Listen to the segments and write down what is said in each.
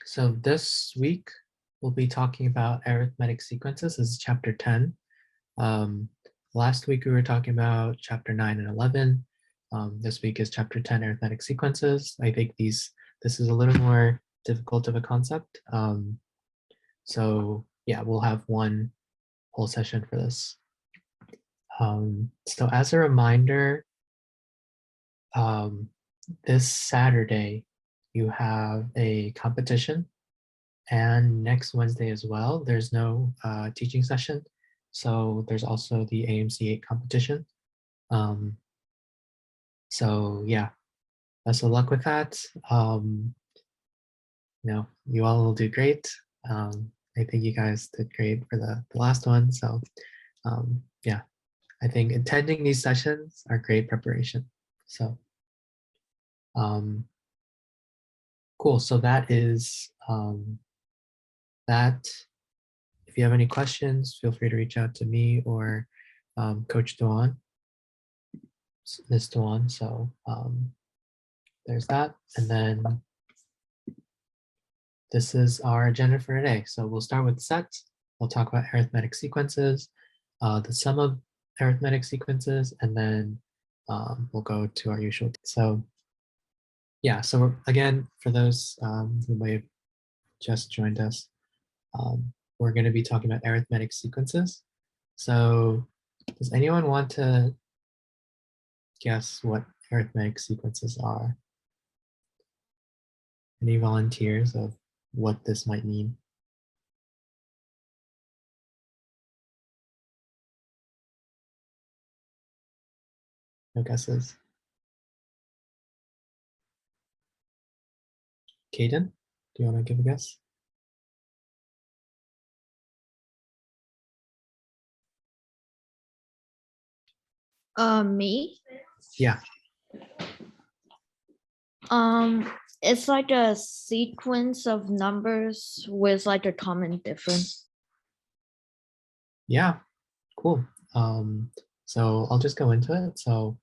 So this week we'll be talking about arithmetic sequences. This is chapter 10. Last week we were talking about chapter 9 and 11. This week is chapter 10, arithmetic sequences. I think this is a little more difficult of a concept. So yeah, we'll have one whole session for this. So as a reminder, this Saturday you have a competition, and next Wednesday as well. There's no teaching session, so there's also the AMC 8 competition. So yeah, best of luck with that. You all will do great. I think you guys did great for the last one. So yeah, I think attending these sessions are great preparation. So cool. So that is that. If you have any questions, feel free to reach out to me or Coach Duan, Ms. Duan. So there's that. And then this is our agenda for today. So we'll start with sets. We'll talk about arithmetic sequences, the sum of arithmetic sequences, and then we'll go to our usual. So yeah, so again, for those who may have just joined us, we're going to be talking about arithmetic sequences. So does anyone want to guess what arithmetic sequences are? Any volunteers of what this might mean? No guesses? Caden, do you want to give a guess? Me? Yeah. It's like a sequence of numbers with like a common difference. Yeah, cool. So I'll just go into it. So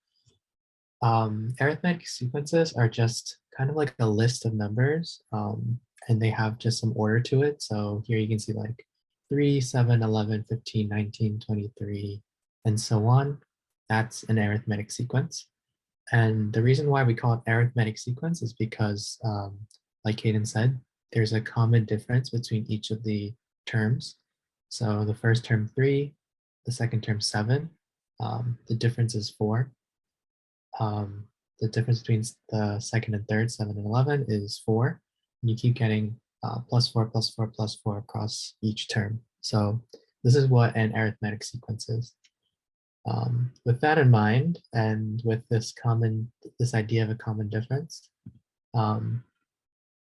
arithmetic sequences are just kind of like a list of numbers, and they have just some order to it. So here you can see like 3, 7, 11, 15, 19, 23, and so on. That's an arithmetic sequence. And the reason why we call it arithmetic sequence is because, like Caden said, there's a common difference between each of the terms. So the first term 3, the second term 7, the difference is 4. The difference between the second and third, 7 and 11, is 4. And you keep getting plus 4, plus 4, plus 4 across each term. So this is what an arithmetic sequence is. With that in mind, and with this idea of a common difference,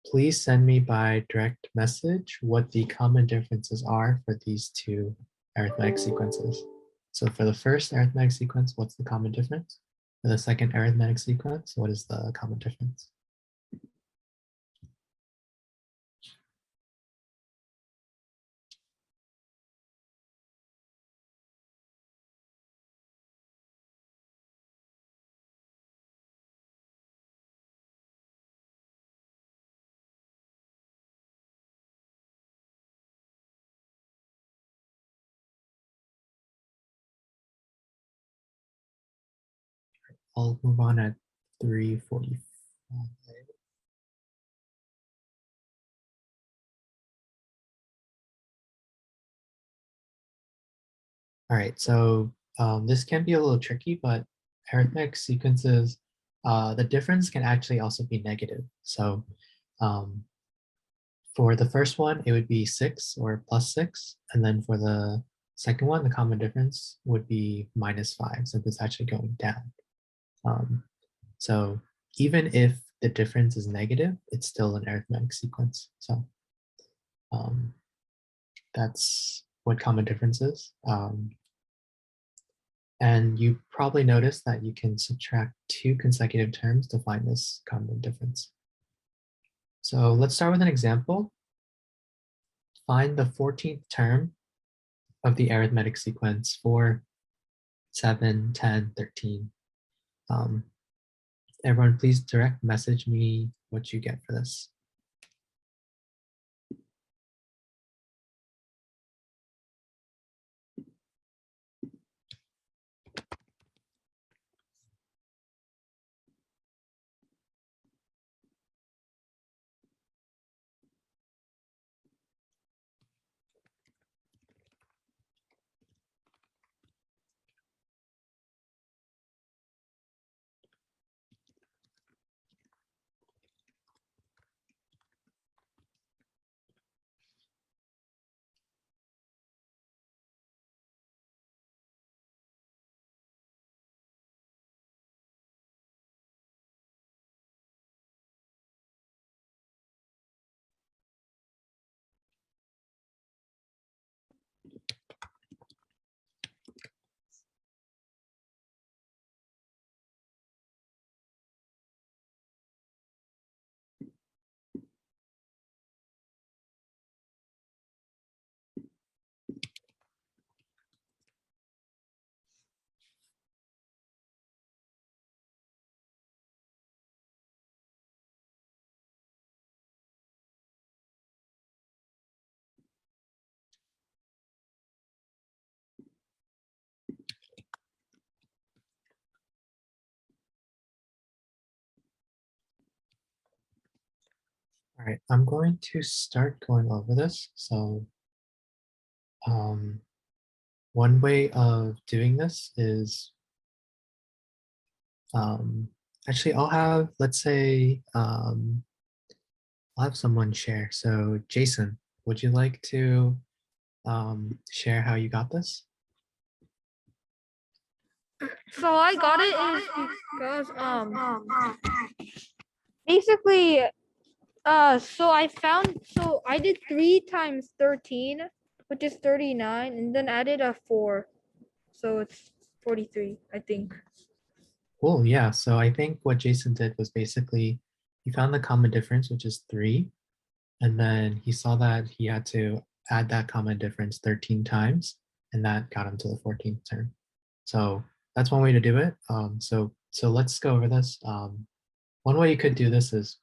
please send me by direct message what the common differences are for these two arithmetic sequences. So for the first arithmetic sequence, what's the common difference? For the second arithmetic sequence, what is the common difference? I'll move on at 3:45. All right, so this can be a little tricky, but arithmetic sequences, the difference can actually also be negative. So for the first one, it would be 6 or plus 6. And then for the second one, the common difference would be minus 5. So it's actually going down. So even if the difference is negative, it's still an arithmetic sequence. So that's what common difference is. And you probably noticed that you can subtract 2 consecutive terms to find this common difference. So let's start with an example. Find the 14th term of the arithmetic sequence 4, 7, 10, 13. Everyone, please direct message me what you get for this. All right, I'm going to start going over this. So one way of doing this is um, actually I'll have, let's say, I'll have someone share. So Jason, would you like to share how you got this? So I got it is because basically so I did 3 times 13, which is 39, and then added a 4. So it's 43, I think. Cool, yeah. So I think what Jason did was basically he found the common difference, which is 3, and then he saw that he had to add that common difference 13 times, and that got him to the 14th term. So that's one way to do it. So let's go over this. One way you could do this is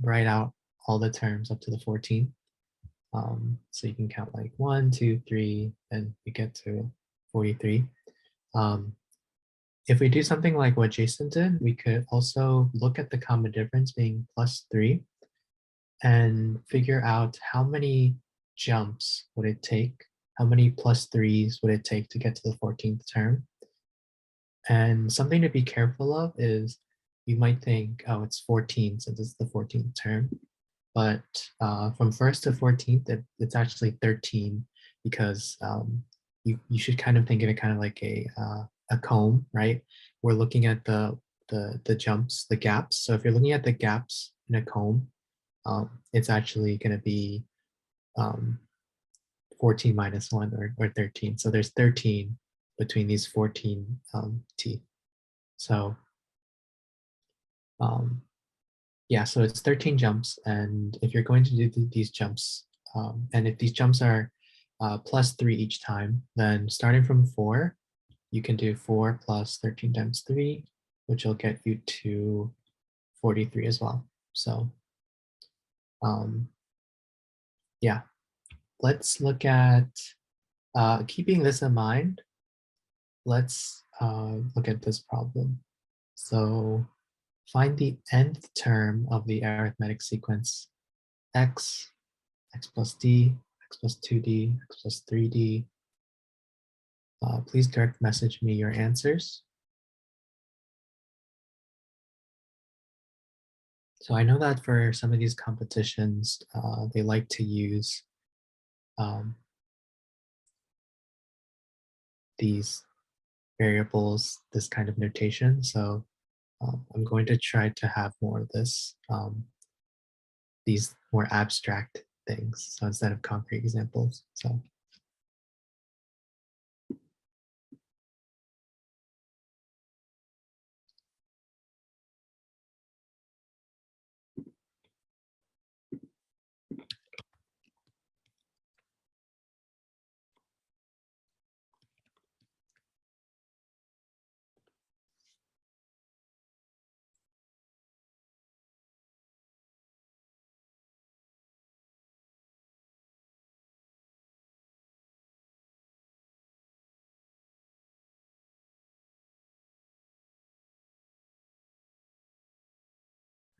write out all the terms up to the 14th. So you can count like 1, 2, 3, and you get to 43. If we do something like what Jason did, we could also look at the common difference being +3 and figure out how many jumps would it take, how many +3s would it take to get to the 14th term. And something to be careful of is you might think, oh, it's 14 since it's the 14th term. But from 1st to 14th, it's actually 13 because you should kind of think of it kind of like a comb, right? We're looking at the jumps, the gaps. So if you're looking at the gaps in a comb, it's actually going to be 14 minus 1 or 13. So there's 13 between these 14 teeth. So yeah, so it's 13 jumps. And if you're going to do these jumps, and if these jumps are +3 each time, then starting from 4, you can do 4 plus 13 times 3, which will get you to 43 as well. So yeah, let's look at, keeping this in mind, let's look at this problem. So find the nth term of the arithmetic sequence x, x plus d, x plus 2d, x plus 3d. Please direct message me your answers. So I know that for some of these competitions, they like to use these variables, this kind of notation. So I'm going to try to have more of this, these more abstract things. So instead of concrete examples. So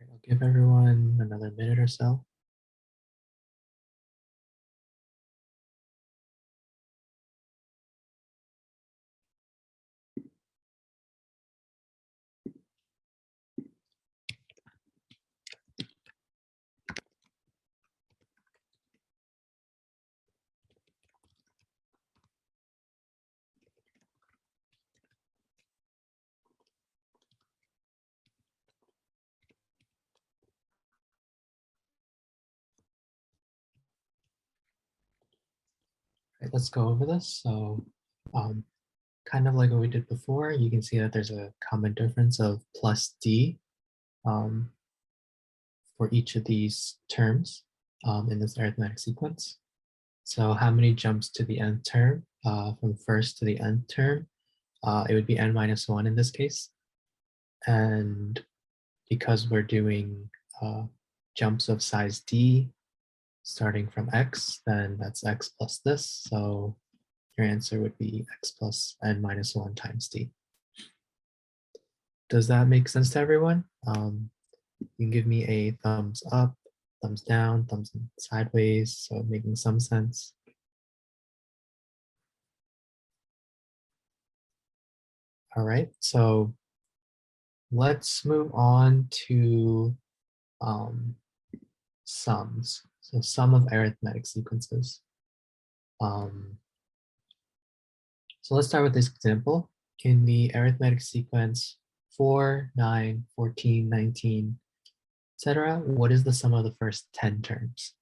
I'll give everyone another minute or so. Right, let's go over this. So kind of like what we did before, you can see that there's a common difference of plus d for each of these terms in this arithmetic sequence. So how many jumps to the nth term? From first to the nth term, it would be n minus 1 in this case. And because we're doing jumps of size d starting from x, then that's x plus this. So your answer would be x plus n minus 1 times d. Does that make sense to everyone? You can give me a thumbs up thumbs down, thumbs sideways, so making some sense. All right, so let's move on to sums. So sum of arithmetic sequences. So let's start with this example. In the arithmetic sequence 4, 9, 14, 19, etc., what is the sum of the first 10 terms?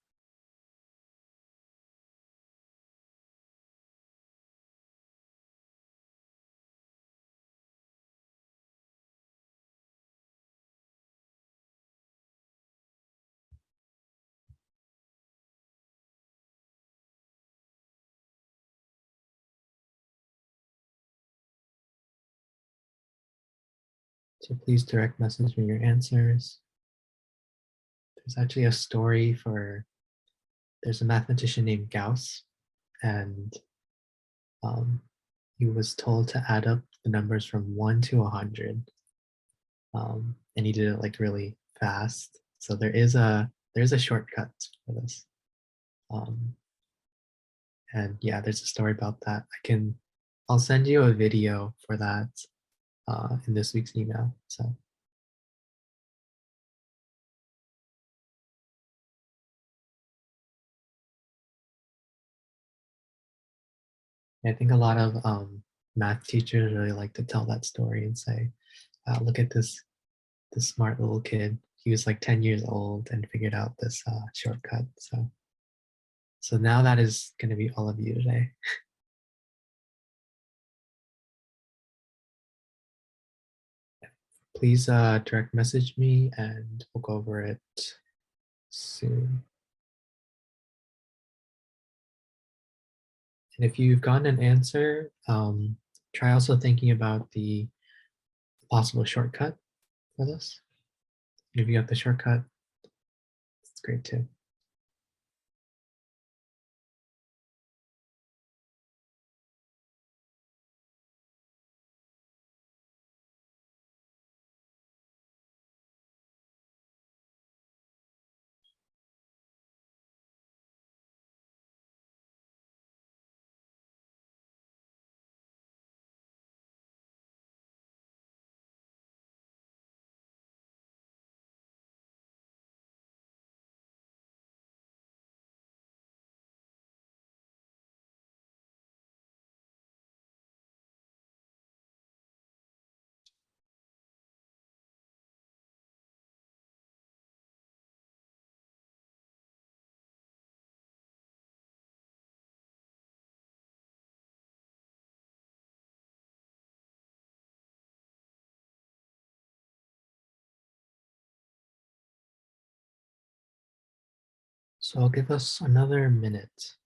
So please direct message me your answers. There's actually a story for, there's a mathematician named Gauss, and he was told to add up the numbers from 1 to 100. And he did it like really fast. So there's a shortcut for this. And yeah, there's a story about that. I'll send you a video for that in this week's email. So I think a lot of math teachers really like to tell that story and say, look at this smart little kid. He was like 10 years old and figured out this shortcut. So now that is going to be all of you today. Please direct message me and we'll go over it soon. And if you've gotten an answer, try also thinking about the possible shortcut for this. If you got the shortcut, it's great too. So I'll give us another minute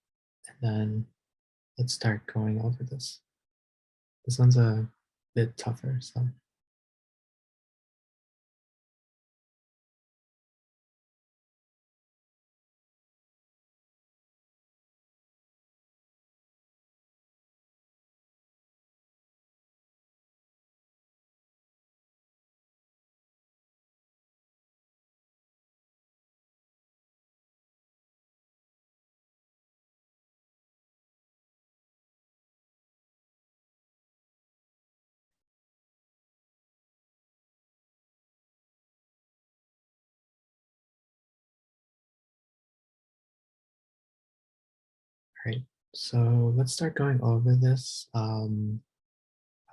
and then let's start going over this. This one's a bit tougher, so. All right, so let's start going over this. How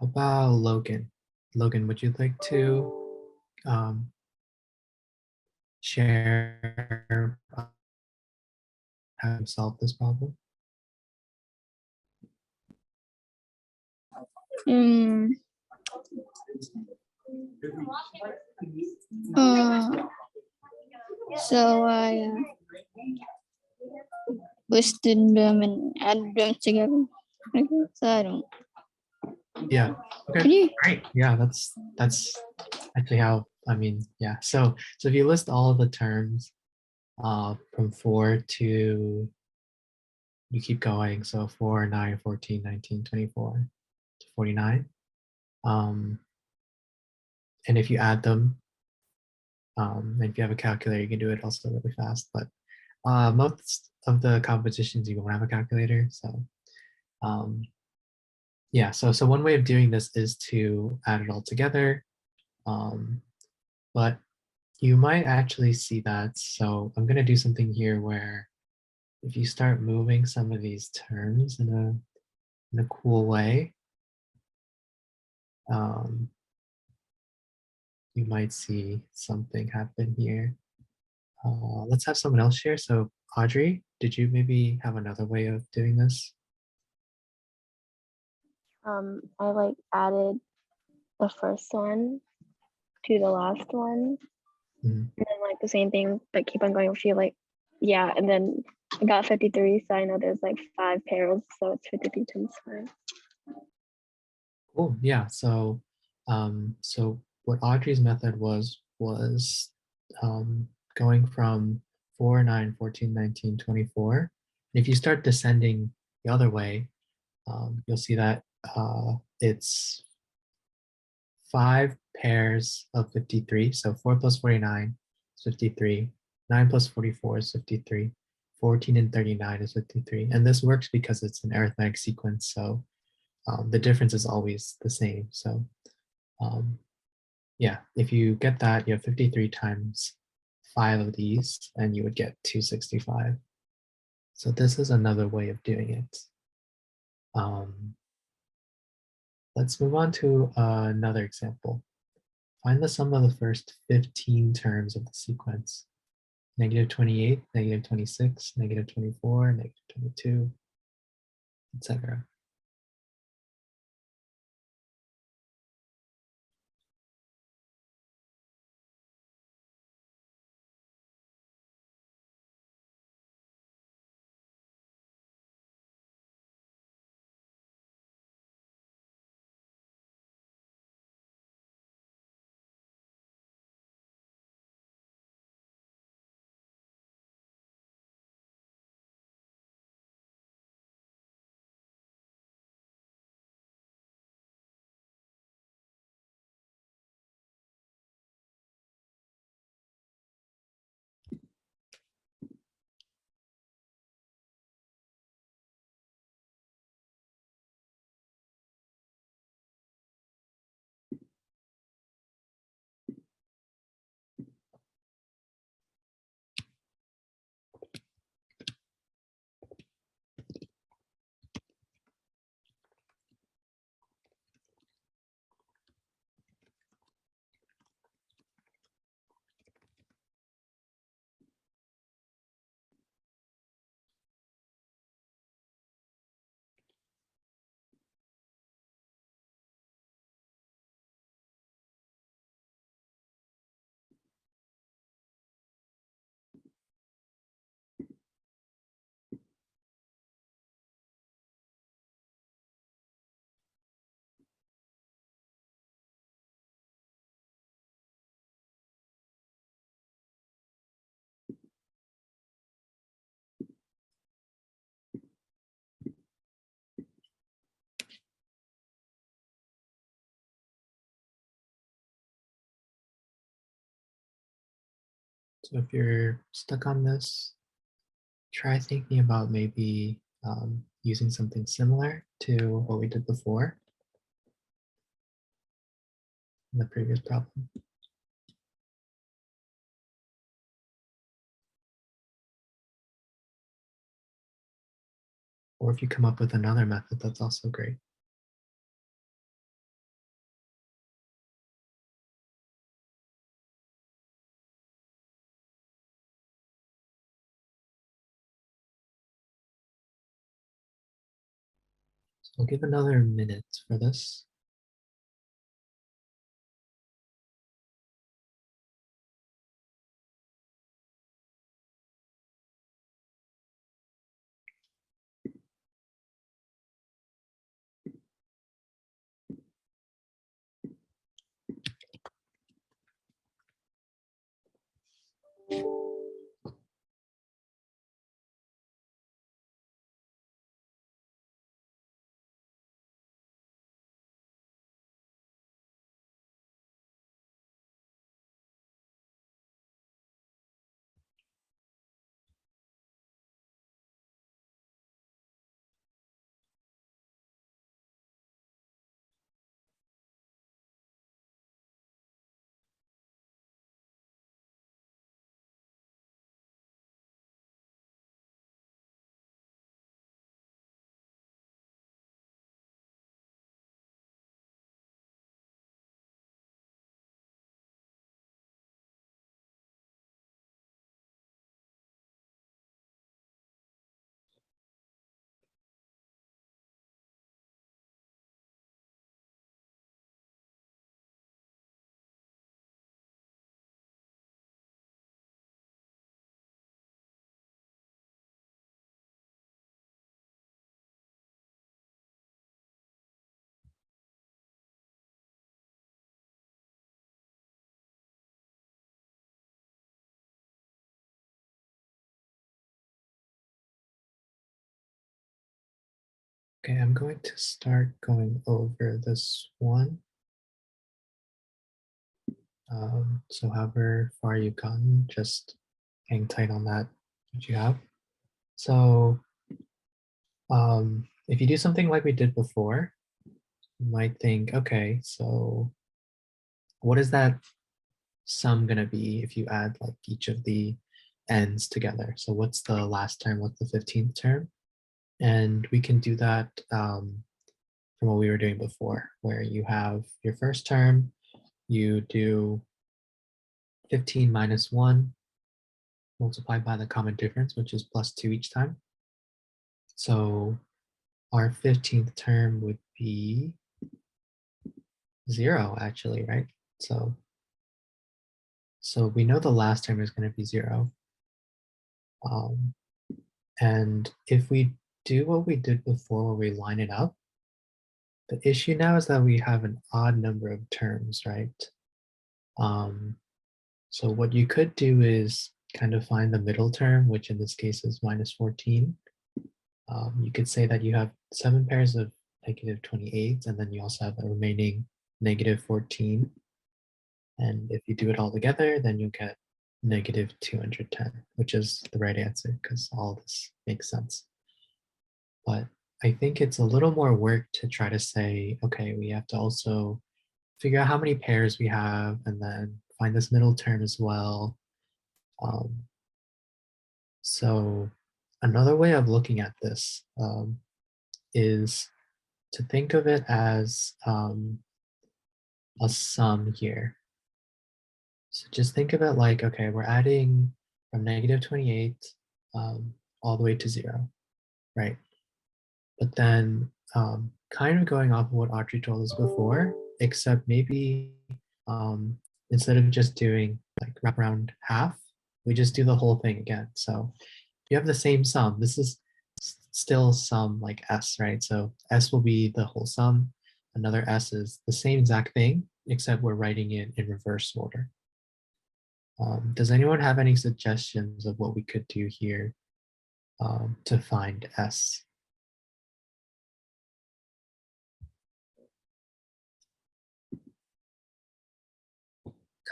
about Logan? Logan, would you like to share how you solve this problem? So I listed them and added them together. So I don't. Yeah. Okay. Can you? Great. Yeah, that's actually how, I mean, yeah. So if you list all of the terms from 4 to, you keep going. So 4, 9, 14, 19, 24 to 49. And if you add them, And if you have a calculator, you can do it also really fast. But most of the competitions, you won't have a calculator. So yeah, so one way of doing this is to add it all together. But you might actually see that. So I'm going to do something here where if you start moving some of these terms in a cool way, you might see something happen here. Let's have someone else share. So Audrey, did you maybe have another way of doing this? I like added the first one to the last one, Mhm. and then like the same thing, but keep on going with you, like, yeah, and then I got 53, so I know there's like 5 pairs, so it's 53 times 5. Cool. Yeah. So so what Audrey's method was going from 4, 9, 14, 19, 24. And if you start descending the other way, you'll see that it's 5 pairs of 53. So 4 plus 49 is 53. 9 plus 44 is 53. 14 and 39 is 53. And this works because it's an arithmetic sequence. So the difference is always the same. So yeah, if you get that, you have 53 times 5 of these, and you would get 265. So this is another way of doing it. Let's move on to another example. Find the sum of the first 15 terms of the sequence. Negative 28, negative 26, negative 24, negative 22, etc. So if you're stuck on this, try thinking about maybe using something similar to what we did before in the previous problem. Or if you come up with another method, that's also great. So I'll give another minute for this. Okay, I'm going to start going over this one. So however far you've gotten, just hang tight on that, what you have. So if you do something like we did before, you might think, okay, so what is that sum gonna be if you add like each of the ends together? So what's the last term, what's the 15th term? And we can do that from what we were doing before, where you have your first term, you do 15 minus 1 multiplied by the common difference, which is plus 2 each time. So our 15th term would be 0, actually, right? So we know the last term is going to be 0. And if we do what we did before, where we line it up, the issue now is that we have an odd number of terms, right? So what you could do is kind of find the middle term, which in this case is minus 14. You could say that you have 7 pairs of negative 28, and then you also have a remaining negative 14. And if you do it all together, then you'll get negative 210, which is the right answer because all this makes sense. But I think it's a little more work to try to say, okay, we have to also figure out how many pairs we have and then find this middle term as well. So another way of looking at this is to think of it as a sum here. So just think of it like, okay, we're adding from negative 28 all the way to 0, right? But then kind of going off of what Audrey told us before, except maybe instead of just doing like wrap around half, we just do the whole thing again. So you have the same sum. This is still sum like S, right? So S will be the whole sum. Another S is the same exact thing, except we're writing it in reverse order. Does anyone have any suggestions of what we could do here to find S?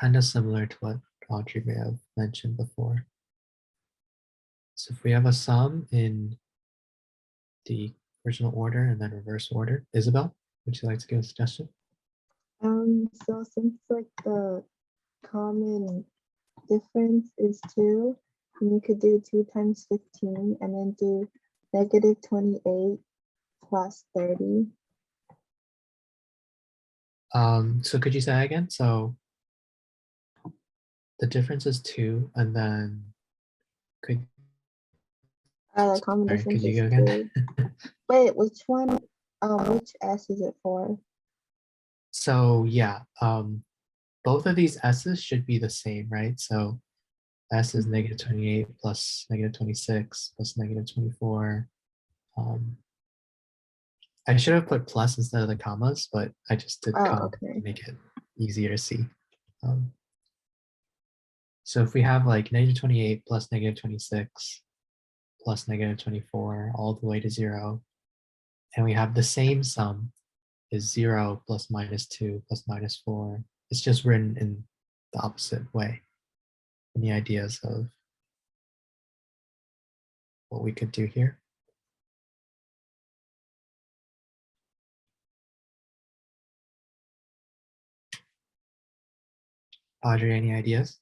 Kind of similar to what Audrey may have mentioned before. So if we have a sum in the original order and then reverse order, Isabel, would you like to give a suggestion? So since like the common difference is 2, and you could do 2 times 15 and then do negative 28 plus 30. So could you say that again? So the difference is 2, and then could The common sorry, difference could you is go again? 2. Wait, which one? Which S is it for? So yeah, both of these S's should be the same, right? So S is negative 28 plus negative 26 plus negative 24. I should have put plus instead of the commas, but I just did comma Okay. to make it easier to see. So if we have like negative 28 plus negative 26 plus negative 24 all the way to 0, and we have the same sum is 0 plus minus 2 plus minus 4. It's just written in the opposite way. Any ideas of what we could do here? Audrey, any ideas?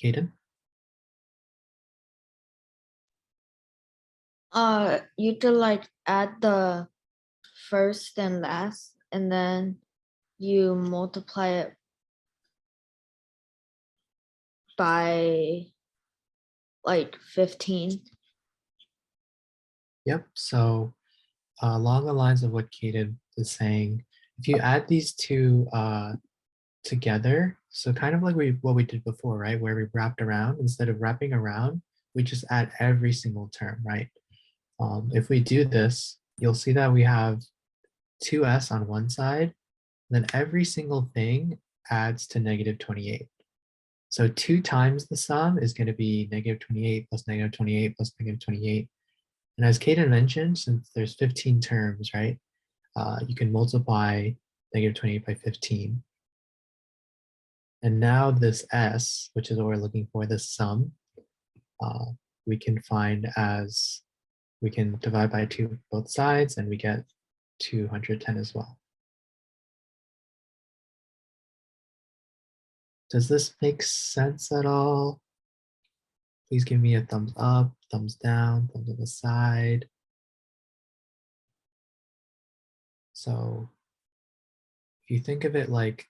Kaden? You could like add the first and last, and then you multiply it by like 15. Yep. So along the lines of what Kaden is saying, if you add these two together, so kind of like what we did before, right? Where we wrapped around, instead of wrapping around, we just add every single term, right? If we do this, you'll see that we have 2s on one side then every single thing adds to negative 28. So 2 times the sum is going to be negative 28 plus negative 28 plus negative 28. And as Kaden mentioned, since there's 15 terms, right, you can multiply negative 28 by 15. And now this s, which is what we're looking for, this sum, we can find as, we can divide by 2 both sides, and we get 210 as well. Does this make sense at all? Please give me a thumbs up, thumbs down, thumbs on the side. So if you think of it like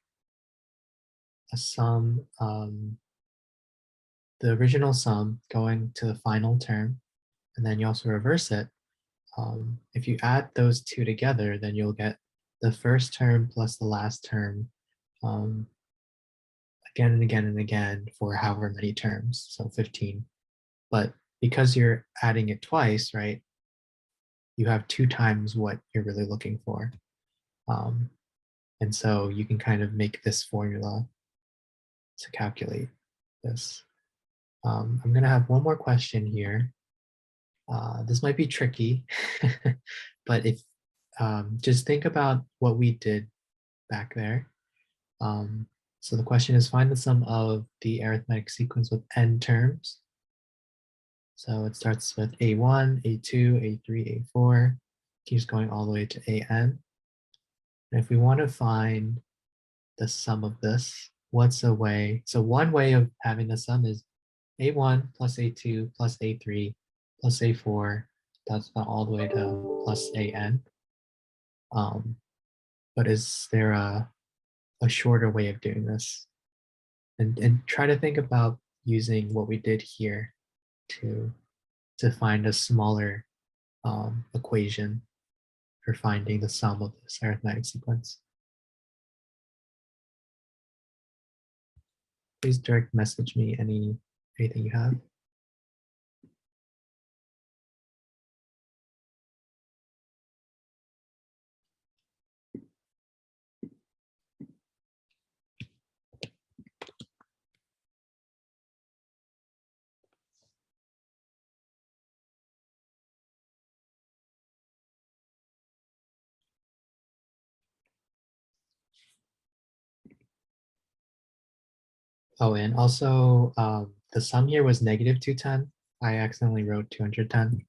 a sum, the original sum going to the final term, and then you also reverse it. If you add those two together, then you'll get the first term plus the last term again and again and again for however many terms, so 15. But because you're adding it twice, right, you have 2 times what you're really looking for. And so you can kind of make this formula to calculate this. I'm going to have one more question here. This might be tricky, but if just think about what we did back there. So the question is, find the sum of the arithmetic sequence with n terms. So it starts with A1, A2, A3, A4, keeps going all the way to AN. And if we want to find the sum of this, what's a way? So one way of having the sum is A1 plus A2 plus A3 plus A4, that's all the way to plus AN. But is there a shorter way of doing this? And try to think about using what we did here to find a smaller equation for finding the sum of this arithmetic sequence. Please direct message me anything you have. Oh, and also the sum here was negative 210. I accidentally wrote 210.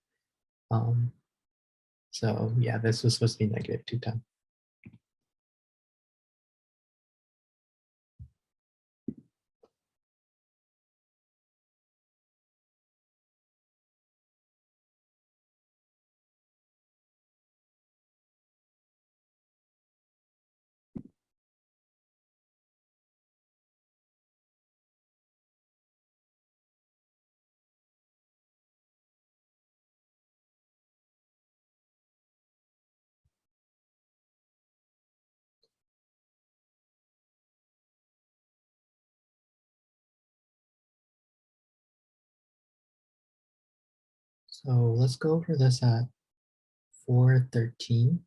So yeah, this was supposed to be negative 210. So let's go over this at 413.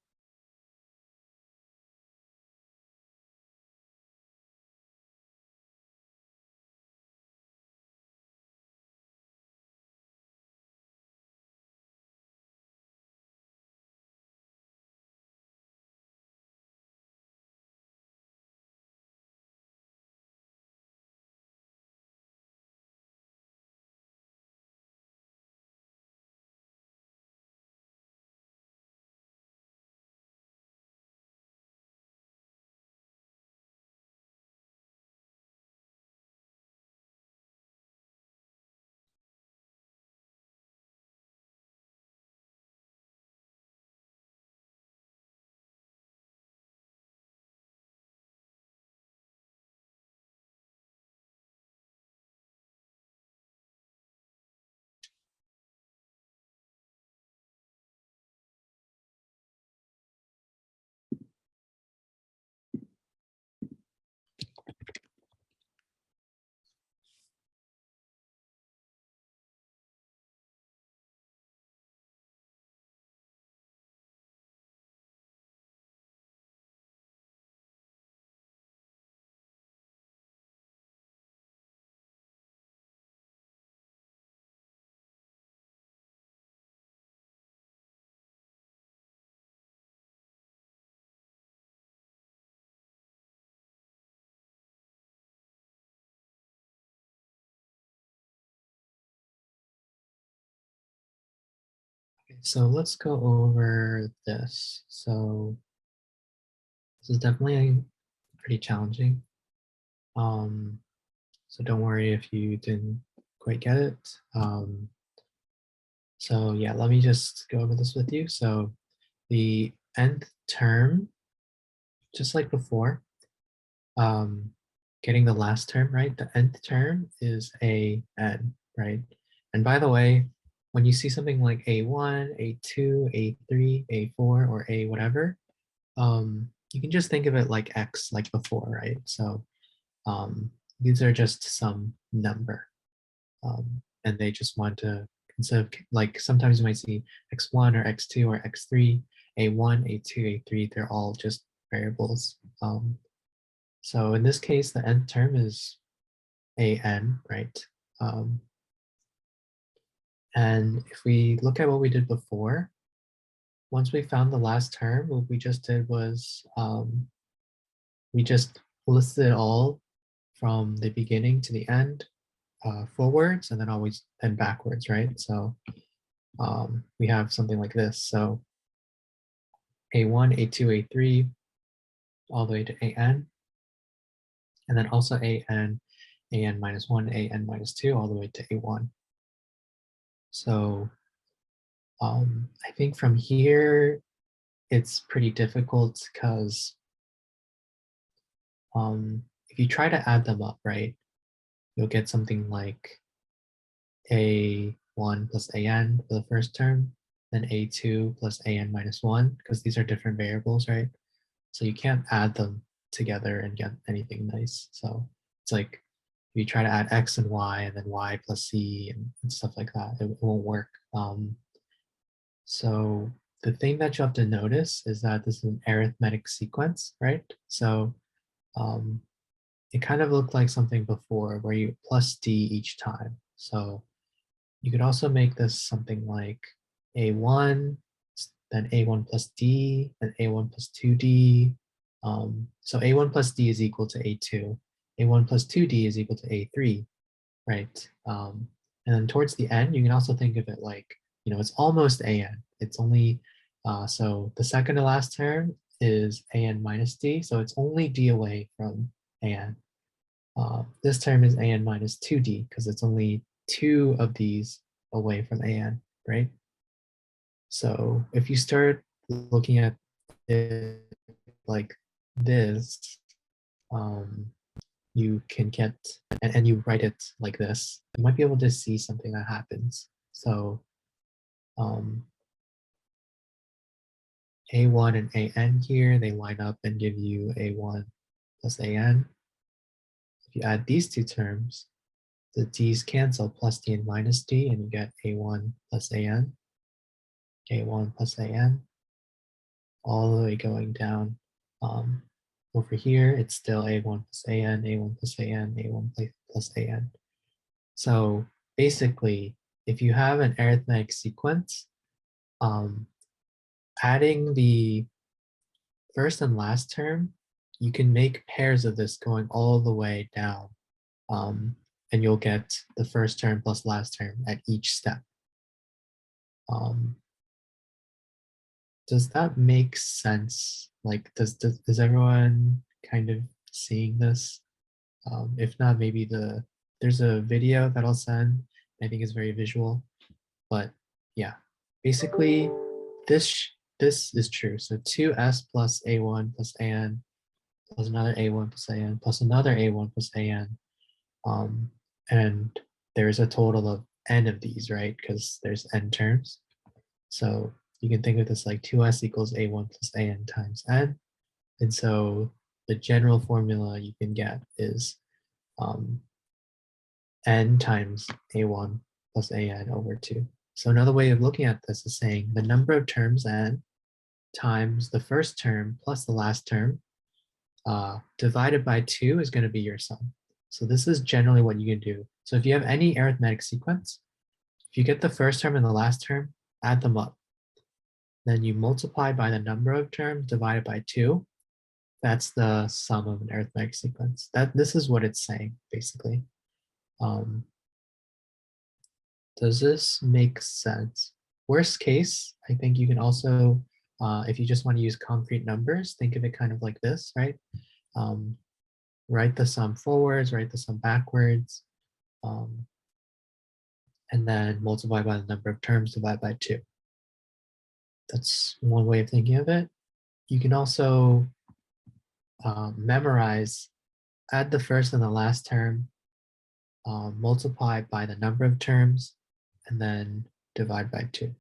So let's go over this. So this is definitely pretty challenging. So don't worry if you didn't quite get it. So yeah, let me just go over this with you. So the nth term, just like before, getting the last term right, the nth term is a n, right? And by the way, when you see something like a1, a2, a3, a4, or a whatever, you can just think of it like x, like before, right? So these are just some number. And they just want to, instead of like sometimes you might see x1 or x2 or x3, a1, a2, a3, they're all just variables. So in this case, the nth term is an, right? And if we look at what we did before, once we found the last term, what we just did was we just listed it all from the beginning to the end, forwards, and then always and backwards, right? So we have something like this. So a1, a2, a3, all the way to an, and then also an minus 1, an minus 2, all the way to a1. So I think from here, it's pretty difficult because if you try to add them up, right, you'll get something like a1 plus an for the first term, then a2 plus an minus 1, because these are different variables, right? So you can't add them together and get anything nice. So it's like if you try to add x and y and then y plus c and stuff like that, it won't work. So the thing that you have to notice is that this is an arithmetic sequence, right? So it kind of looked like something before where you plus d each time. So you could also make this something like a1, then a1 plus d, then a1 plus 2d. So a1 plus d is equal to a2. a1 plus 2d is equal to a3, right? And then towards the end, you can also think of it like, it's almost an. It's only, so the second to last term is an minus d, so it's only d away from an. This term is an minus 2d because it's only 2 of these away from an, right? So if you start looking at it like this, you can get, and you write it like this, you might be able to see something that happens. So a1 and an here, they line up and give you a1 plus an. If you add these two terms, the d's cancel, plus d and minus d, and you get a1 plus an, a1 plus an, all the way going down. Over here, it's still a1 plus an, a1 plus an, a1 plus an. So basically, if you have an arithmetic sequence, adding the first and last term, you can make pairs of this going all the way down. And you'll get the first term plus last term at each step. Does that make sense? Like, is everyone kind of seeing this? If not, maybe there's a video that I'll send. I think is very visual, but yeah, basically this is true. So 2s plus a1 plus an plus another a1 plus an plus another a1 plus an, and there's a total of n of these, right? Because there's n terms. So you can think of this like 2s equals a1 plus an times n. And so the general formula you can get is n times a1 plus an over 2. So another way of looking at this is saying the number of terms n times the first term plus the last term divided by 2 is going to be your sum. So this is generally what you can do. So if you have any arithmetic sequence, if you get the first term and the last term, add them up. Then you multiply by the number of terms divided by 2. That's the sum of an arithmetic sequence. This is what it's saying, basically. Does this make sense? Worst case, I think you can also, if you just want to use concrete numbers, think of it kind of like this, right? Write the sum forwards, write the sum backwards, and then multiply by the number of terms, divide by 2. That's one way of thinking of it. You can also memorize, add the first and the last term, multiply by the number of terms, and then divide by 2.